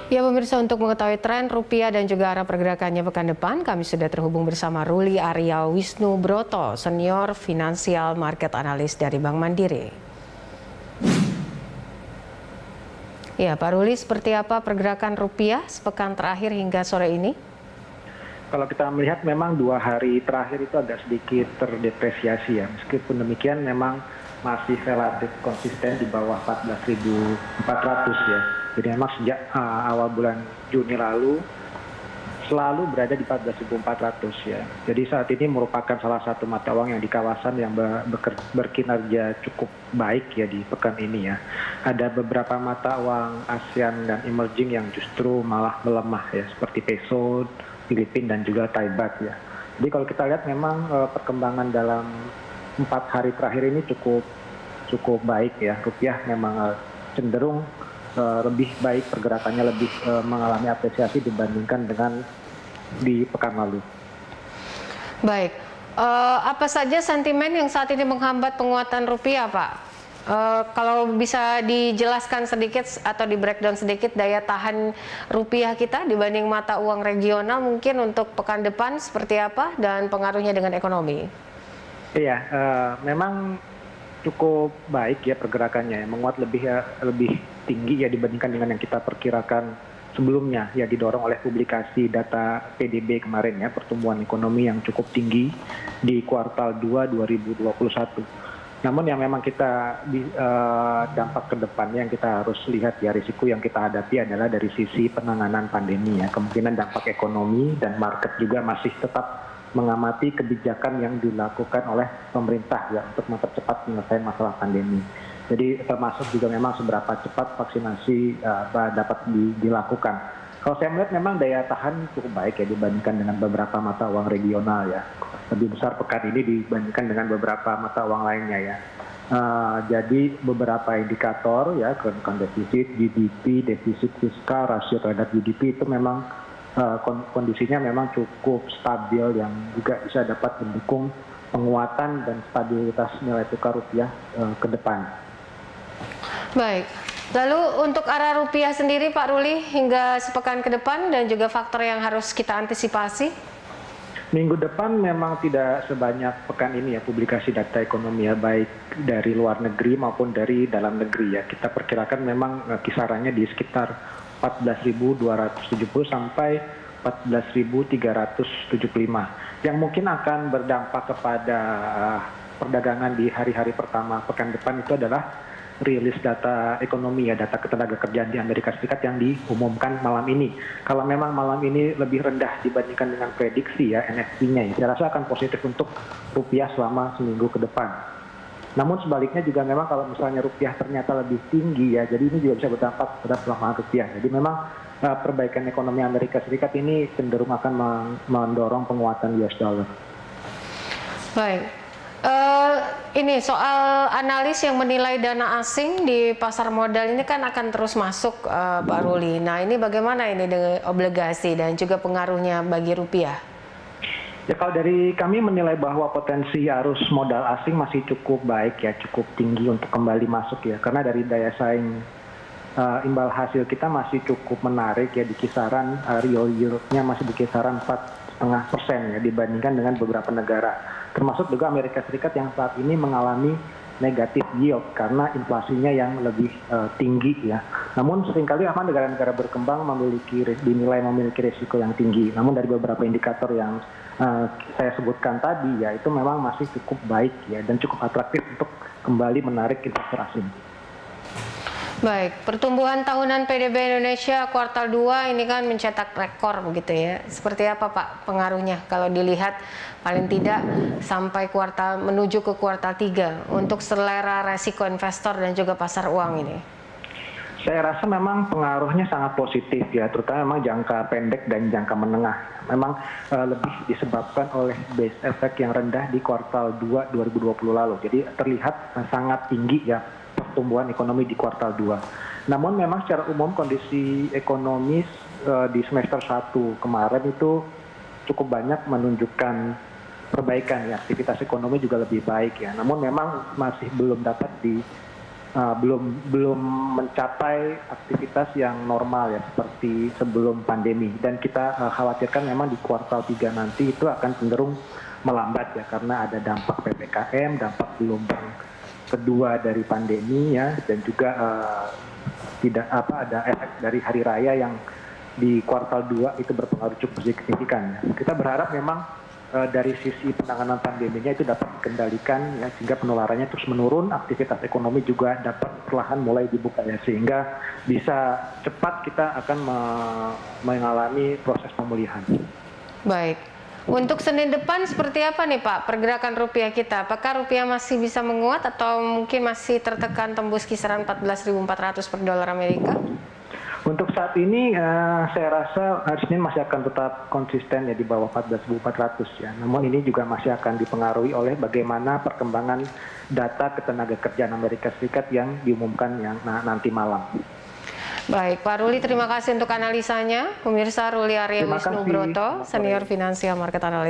Ya pemirsa, untuk mengetahui tren rupiah dan juga arah pergerakannya pekan depan, kami sudah terhubung bersama Ruli Arya Wisnu Broto, Senior Financial Market Analyst dari Bank Mandiri. Ya Pak Ruli, seperti apa pergerakan rupiah sepekan terakhir hingga sore ini? Kalau kita melihat memang 2 hari terakhir itu agak sedikit terdepresiasi ya. Meskipun demikian memang masih relatif konsisten di bawah 14.400 ya. Jadi memang sejak awal bulan Juni lalu selalu berada di 14.400 ya. Jadi saat ini merupakan salah satu mata uang yang di kawasan yang berkinerja cukup baik ya di pekan ini ya. Ada beberapa mata uang ASEAN dan emerging yang justru malah melemah ya, seperti peso, Filipina dan juga Thai baht ya. Jadi kalau kita lihat memang perkembangan dalam 4 hari terakhir ini cukup baik ya. Rupiah memang cenderung lebih baik, pergerakannya lebih mengalami apresiasi dibandingkan dengan di pekan lalu. Baik, apa saja sentimen yang saat ini menghambat penguatan rupiah, Pak? Kalau bisa dijelaskan sedikit atau di breakdown sedikit daya tahan rupiah kita dibanding mata uang regional mungkin untuk pekan depan seperti apa dan pengaruhnya dengan ekonomi? Iya, memang cukup baik ya pergerakannya, menguat lebih tinggi ya dibandingkan dengan yang kita perkirakan sebelumnya ya, didorong oleh publikasi data PDB kemarin ya, pertumbuhan ekonomi yang cukup tinggi di kuartal 2 2021. Namun yang memang kita dampak ke depannya yang kita harus lihat ya, risiko yang kita hadapi adalah dari sisi penanganan pandemi ya. Kemungkinan dampak ekonomi dan market juga masih tetap mengamati kebijakan yang dilakukan oleh pemerintah ya untuk mempercepat penyelesaian masalah pandemi. Jadi termasuk juga memang seberapa cepat vaksinasi dapat dilakukan. Kalau saya melihat memang daya tahan cukup baik ya dibandingkan dengan beberapa mata uang regional ya. Lebih besar pekan ini dibandingkan dengan beberapa mata uang lainnya ya. Jadi beberapa indikator ya, kedudukan defisit, GDP, defisit fiskal, rasio terhadap GDP itu memang kondisinya memang cukup stabil yang juga bisa dapat mendukung penguatan dan stabilitas nilai tukar rupiah ke depan. Baik, lalu untuk arah rupiah sendiri Pak Ruli hingga sepekan ke depan dan juga faktor yang harus kita antisipasi? Minggu depan memang tidak sebanyak pekan ini ya publikasi data ekonomi ya, baik dari luar negeri maupun dari dalam negeri ya. Kita perkirakan memang kisarannya di sekitar 14.270 sampai 14.375 yang mungkin akan berdampak kepada perdagangan di hari-hari pertama pekan depan itu adalah rilis data ekonomi ya, data ketenagakerjaan di Amerika Serikat yang diumumkan malam ini. Kalau memang malam ini lebih rendah dibandingkan dengan prediksi ya NFP-nya ya, saya rasa akan positif untuk rupiah selama seminggu ke depan. Namun sebaliknya juga memang kalau misalnya rupiah ternyata lebih tinggi ya, jadi ini juga bisa berdampak pada pelemahan rupiah. Jadi memang perbaikan ekonomi Amerika Serikat ini cenderung akan mendorong penguatan US dollar. Baik, ini soal analis yang menilai dana asing di pasar modal ini kan akan terus masuk Pak Ruli. Nah ini bagaimana ini dengan obligasi dan juga pengaruhnya bagi rupiah? Ya, kalau dari kami menilai bahwa potensi arus modal asing masih cukup baik ya, cukup tinggi untuk kembali masuk ya, karena dari daya saing imbal hasil kita masih cukup menarik ya, di kisaran real yield-nya masih di kisaran 4,5% ya dibandingkan dengan beberapa negara, termasuk juga Amerika Serikat yang saat ini mengalami negatif yield karena inflasinya yang lebih tinggi ya. Namun seringkali memang negara-negara berkembang dinilai memiliki risiko yang tinggi. Namun dari beberapa indikator yang saya sebutkan tadi ya, itu memang masih cukup baik ya dan cukup atraktif untuk kembali menarik investor asing. Baik, pertumbuhan tahunan PDB Indonesia kuartal 2 ini kan mencetak rekor begitu ya. Seperti apa Pak pengaruhnya kalau dilihat paling tidak sampai menuju ke kuartal 3 untuk selera resiko investor dan juga pasar uang ini? Saya rasa memang pengaruhnya sangat positif ya, terutama memang jangka pendek dan jangka menengah. Memang lebih disebabkan oleh base effect yang rendah di kuartal 2 2020 lalu. Jadi terlihat sangat tinggi ya pertumbuhan ekonomi di kuartal 2. Namun memang secara umum kondisi ekonomis di semester 1 kemarin itu cukup banyak menunjukkan perbaikan ya, aktivitas ekonomi juga lebih baik ya. Namun memang masih belum dapat belum mencapai aktivitas yang normal ya seperti sebelum pandemi, dan kita khawatirkan memang di kuartal 3 nanti itu akan cenderung melambat ya karena ada dampak PPKM, dampak gelombang kedua dari pandemi ya, dan juga ada efek dari hari raya yang di kuartal 2 itu berpengaruh cukup signifikan ya. Kita berharap memang dari sisi penanganan pandeminya itu dapat dikendalikan ya, sehingga penularannya terus menurun, aktivitas ekonomi juga dapat perlahan mulai dibuka ya, sehingga bisa cepat kita akan mengalami proses pemulihan. Baik. Untuk Senin depan seperti apa nih Pak pergerakan rupiah kita? Apakah rupiah masih bisa menguat atau mungkin masih tertekan tembus kisaran 14.400 per dolar Amerika? Untuk saat ini saya rasa hari Senin masih akan tetap konsisten ya di bawah 14.400 ya. Namun ini juga masih akan dipengaruhi oleh bagaimana perkembangan data ketenagakerjaan Amerika Serikat yang diumumkan yang nanti malam. Baik, Pak Ruli terima kasih untuk analisanya. Pemirsa, Ruli Arya Terima Wisnu kasih. Broto, Senior Financial Market Analyst.